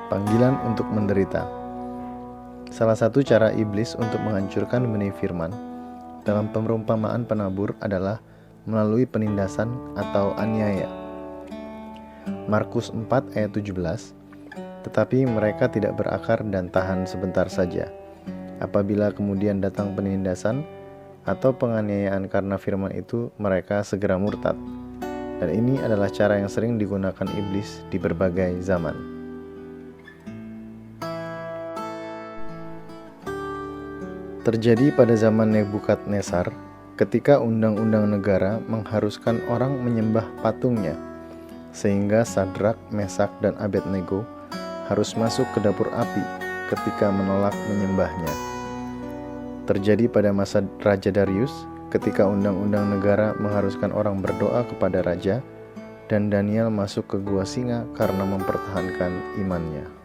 Panggilan untuk menderita. Salah satu cara iblis untuk menghancurkan benih firman dalam perumpamaan penabur adalah melalui penindasan atau aniaya. Markus 4 ayat 17. Tetapi mereka tidak berakar dan tahan sebentar saja. Apabila kemudian datang penindasan atau penganiayaan karena firman itu, mereka segera murtad. Dan ini adalah cara yang sering digunakan iblis di berbagai zaman. Terjadi pada zaman Nebukadnezar, ketika undang-undang negara mengharuskan orang menyembah patungnya, sehingga Sadrak, Mesak, dan Abednego harus masuk ke dapur api ketika menolak menyembahnya. Terjadi pada masa Raja Darius, ketika undang-undang negara mengharuskan orang berdoa kepada raja, dan Daniel masuk ke gua singa karena mempertahankan imannya.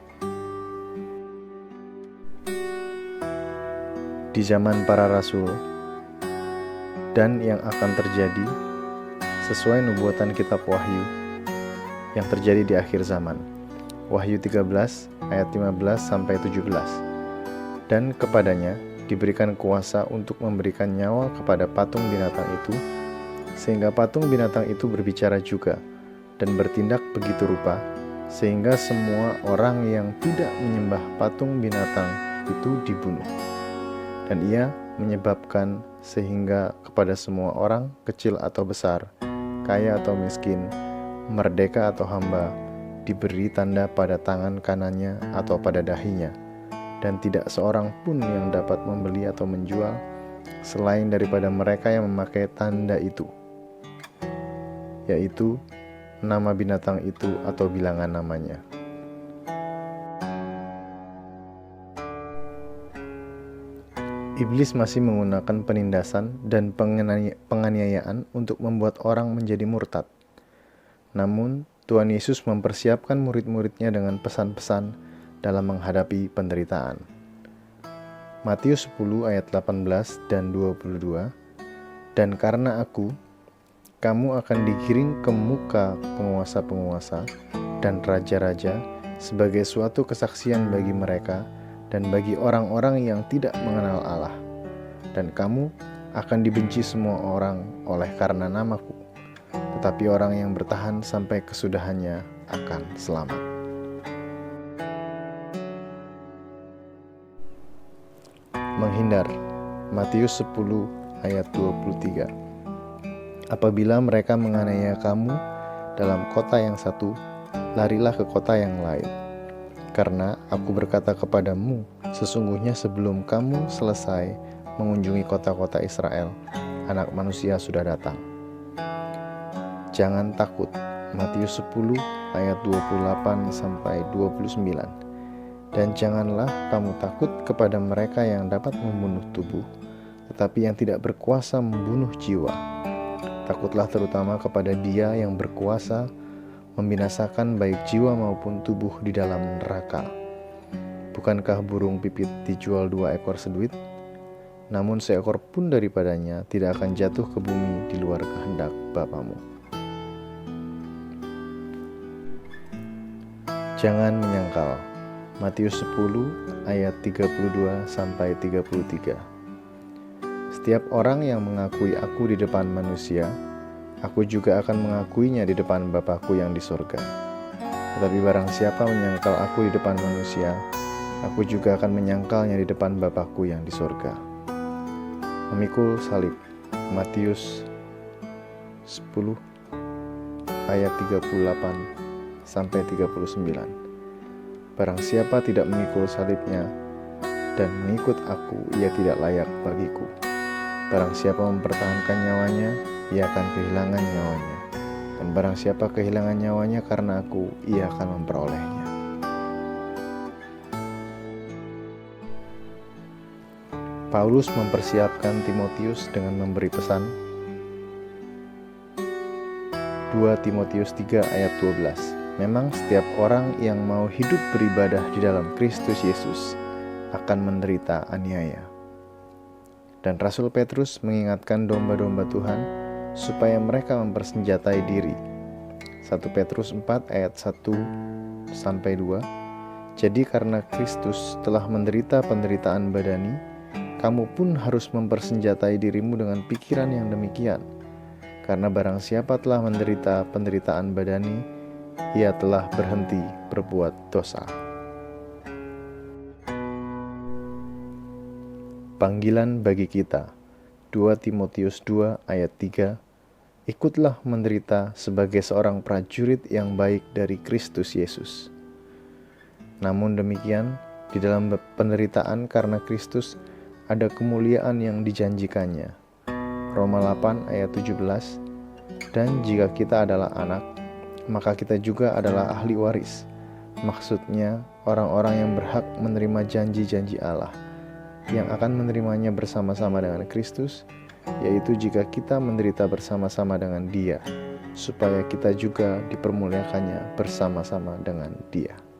Di zaman para rasul, dan yang akan terjadi sesuai nubuatan kitab Wahyu yang terjadi di akhir zaman. Wahyu 13 ayat 15-17. Dan kepadanya diberikan kuasa untuk memberikan nyawa kepada patung binatang itu, sehingga patung binatang itu berbicara juga dan bertindak begitu rupa, sehingga semua orang yang tidak menyembah patung binatang itu dibunuh. Dan ia menyebabkan sehingga kepada semua orang, kecil atau besar, kaya atau miskin, merdeka atau hamba, diberi tanda pada tangan kanannya atau pada dahinya, dan tidak seorang pun yang dapat membeli atau menjual selain daripada mereka yang memakai tanda itu, yaitu nama binatang itu atau bilangan namanya. Iblis masih menggunakan penindasan dan penganiayaan untuk membuat orang menjadi murtad. Namun, Tuhan Yesus mempersiapkan murid-muridnya dengan pesan-pesan dalam menghadapi penderitaan. Matius 10 ayat 18 dan 22. Dan karena aku, kamu akan digiring ke muka penguasa-penguasa dan raja-raja sebagai suatu kesaksian bagi mereka dan bagi orang-orang yang tidak mengenal Allah. Dan kamu akan dibenci semua orang oleh karena namaku, tetapi orang yang bertahan sampai kesudahannya akan selamat. Menghindar. Matius 10 ayat 23. Apabila mereka menganiaya kamu dalam kota yang satu, larilah ke kota yang lain. Karena aku berkata kepadamu, sesungguhnya sebelum kamu selesai mengunjungi kota-kota Israel, Anak Manusia sudah datang. Jangan takut. Matius 10 ayat 28-29. Dan janganlah kamu takut kepada mereka yang dapat membunuh tubuh, tetapi yang tidak berkuasa membunuh jiwa. Takutlah terutama kepada Dia yang berkuasa membinasakan baik jiwa maupun tubuh di dalam neraka. Bukankah burung pipit dijual 2 ekor seduit? Namun seekor pun daripadanya tidak akan jatuh ke bumi di luar kehendak Bapamu. Jangan menyangkal. Matius 10 ayat 32-33. Setiap orang yang mengakui aku di depan manusia, aku juga akan mengakuinya di depan Bapa-Ku yang di surga. Tetapi barang siapa menyangkal aku di depan manusia, aku juga akan menyangkalnya di depan Bapa-Ku yang di surga. Memikul salib. Matius 10 ayat 38-39. Barang siapa tidak memikul salibnya dan mengikut aku, ia tidak layak bagiku. Barang siapa mempertahankan nyawanya, ia akan kehilangan nyawanya. Dan barang siapa kehilangan nyawanya karena aku, ia akan memperolehnya. Paulus mempersiapkan Timotius dengan memberi pesan. 2 Timotius 3 ayat 12. Memang setiap orang yang mau hidup beribadah di dalam Kristus Yesus akan menderita aniaya. Dan Rasul Petrus mengingatkan domba-domba Tuhan supaya mereka mempersenjatai diri. 1 Petrus 4 ayat 1-2. Jadi karena Kristus telah menderita penderitaan badani, kamu pun harus mempersenjatai dirimu dengan pikiran yang demikian. Karena barang siapa telah menderita penderitaan badani, ia telah berhenti berbuat dosa. Panggilan bagi kita. 2 Timotius 2 ayat 3. Ikutlah menderita sebagai seorang prajurit yang baik dari Kristus Yesus. Namun demikian, di dalam penderitaan karena Kristus ada kemuliaan yang dijanjikannya. Roma 8 ayat 17. Dan jika kita adalah anak, maka kita juga adalah ahli waris. Maksudnya, orang-orang yang berhak menerima janji-janji Allah, yang akan menerimanya bersama-sama dengan Kristus, yaitu jika kita menderita bersama-sama dengan Dia, supaya kita juga dipermuliakannya bersama-sama dengan Dia.